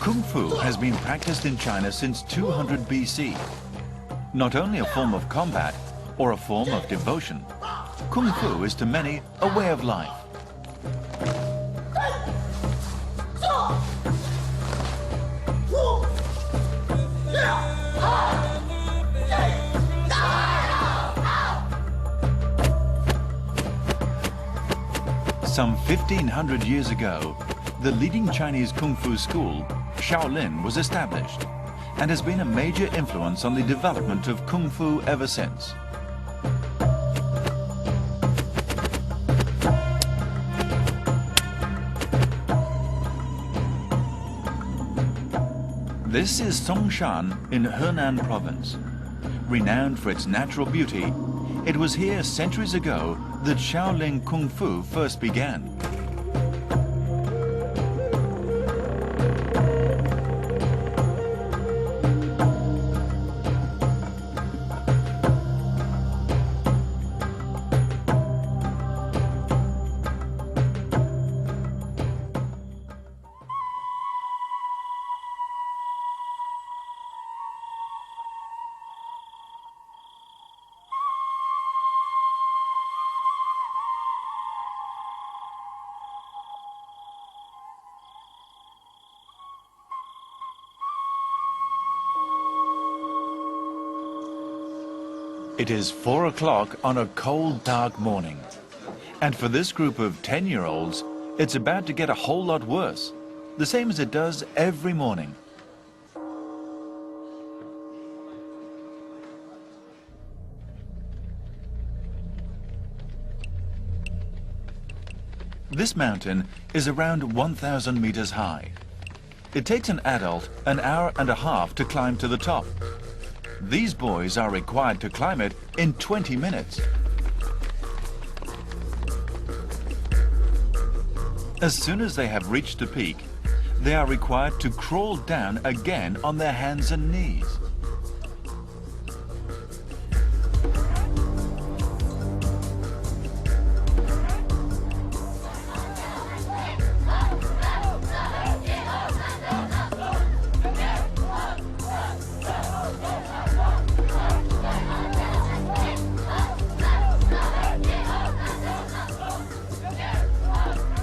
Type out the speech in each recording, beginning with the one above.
Kung Fu has been practiced in China since 200 BC. Not only a form of combat or a form of devotion, Kung Fu is to many a way of life. Some 1500 years ago, the leading Chinese Kung Fu school, Shaolin, was established and has been a major influence on the development of Kung Fu ever since. This is Songshan in Henan province. Renowned for its natural beauty, it was here centuries ago that Shaolin Kung Fu first began. It is 4 o'clock on a cold, dark morning. And for this group of 10-year-olds, it's about to get a whole lot worse, the same as it does every morning. This mountain is around 1,000 meters high. It takes an adult an hour and a half to climb to the top. These boys are required to climb it in 20 minutes. As soon as they have reached the peak, they are required to crawl down again on their hands and knees.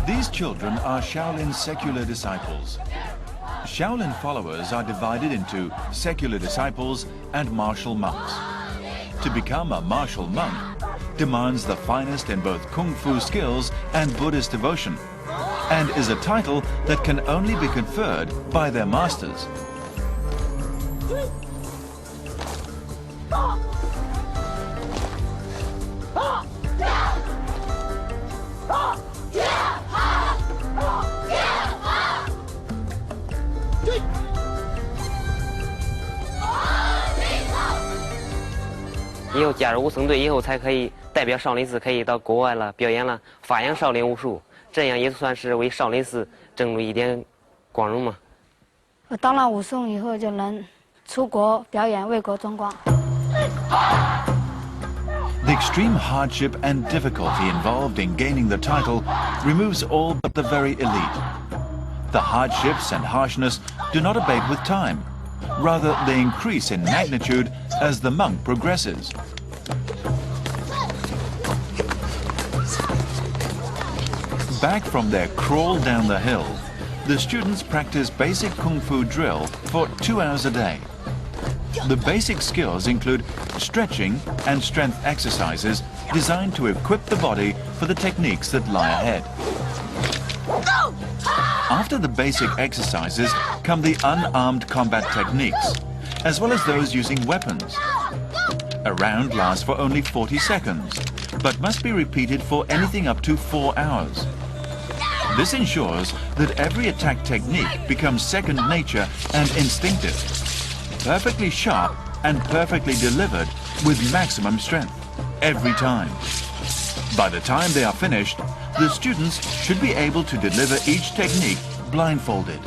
These children are Shaolin's secular disciples. Shaolin followers are divided into secular disciples and martial monks. To become a martial monk demands the finest in both Kung Fu skills and Buddhist devotion, and is a title that can only be conferred by their masters. 以后加入武僧队以后，才可以代表少林寺可以到国外了表演了，发扬少林武术，这样也算是为少林寺争入一点光荣嘛。我当了武僧以后，就能出国表演，为国争光。The extreme hardship and difficulty involved in gaining the title removes all but the very elite. The hardships and harshness do not abate with time. Rather, they increase in magnitude as the monk progresses. Back from their crawl down the hill, the students practice basic Kung Fu drill for 2 hours a day. The basic skills include stretching and strength exercises designed to equip the body for the techniques that lie ahead. After the basic exercises come the unarmed combat techniques, as well as those using weapons. A round lasts for only 40 seconds, but must be repeated for anything up to 4 hours. This ensures that every attack technique becomes second nature and instinctive, perfectly sharp and perfectly delivered with maximum strength, every time. By the time they are finished, the students should be able to deliver each technique blindfolded.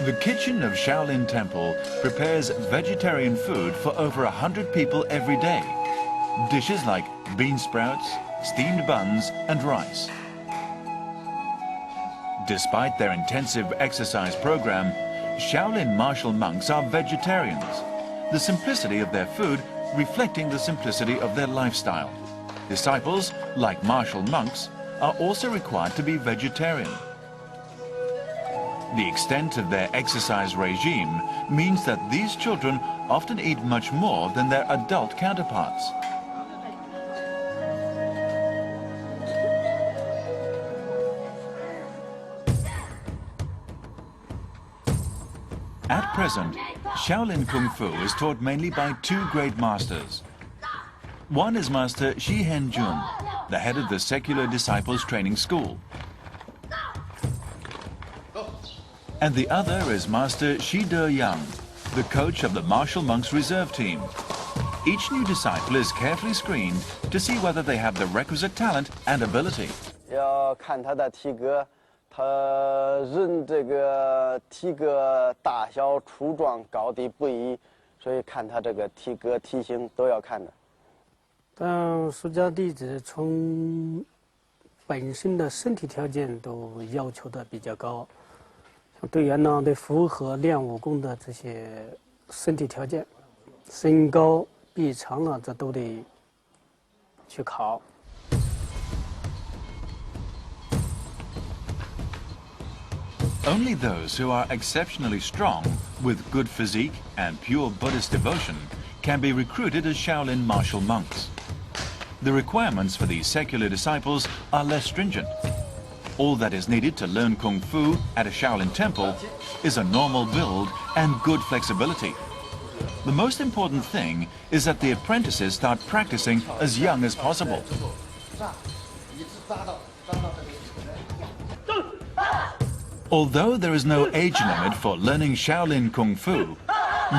The kitchen of Shaolin Temple prepares vegetarian food for over 100 people every day. Dishes like bean sprouts, steamed buns, and rice. Despite their intensive exercise program, Shaolin martial monks are vegetarians, the simplicity of their food reflecting the simplicity of their lifestyle. Disciples, like martial monks, are also required to be vegetarian. The extent of their exercise regime means that these children often eat much more than their adult counterparts. At present, Shaolin Kung Fu is taught mainly by two great masters. One is Master Shi Henjun, the head of the secular disciples training school. And the other is Master Shi De Yang, the coach of the martial monks reserve team. Each new disciple is carefully screened to see whether they have the requisite talent and ability. 要看他的体格，他人这个体格大小、粗壮、高低不一，所以看他这个体格、体型都要看的。但出家弟子从本身的身体条件都要求的比较高。 队员呢得符合练武功的这些身体条件，身高、臂长啊，这都得去考。 Only those who are exceptionally strong, with good physique and pure Buddhist devotion, can be recruited as Shaolin martial monks. The requirements for these secular disciples are less stringent. All that is needed to learn Kung Fu at a Shaolin temple is a normal build and good flexibility. The most important thing is that the apprentices start practicing as young as possible. Although there is no age limit for learning Shaolin Kung Fu,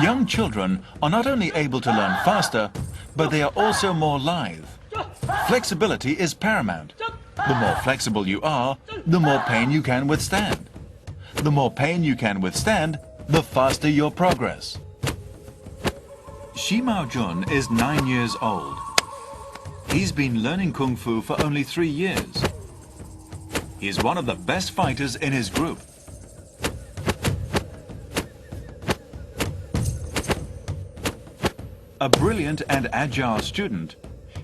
young children are not only able to learn faster, but they are also more lithe. Flexibility is paramount. The more flexible you are, the more pain you can withstand. The more pain you can withstand, the faster your progress. Shi Mao Jun is 9 years old. He's been learning Kung Fu for only 3 years. He is one of the best fighters in his group. A brilliant and agile student,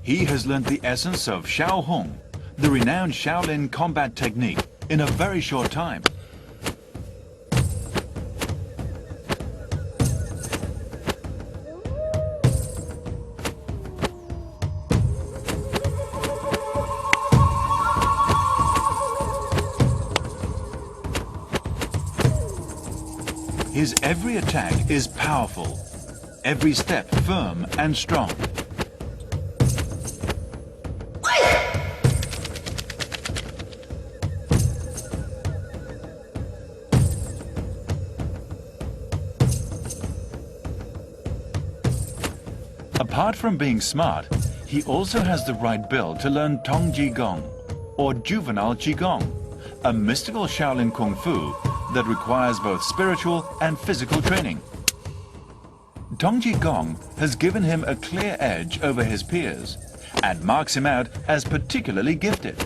he has learned the essence of Shaohong, the renowned Shaolin combat technique, in a very short time. His every attack is powerful, every step firm and strong. Apart from being smart, he also has the right build to learn Tong Jigong, or juvenile Qigong, a mystical Shaolin Kung Fu that requires both spiritual and physical training. Tong Jigong has given him a clear edge over his peers and marks him out as particularly gifted.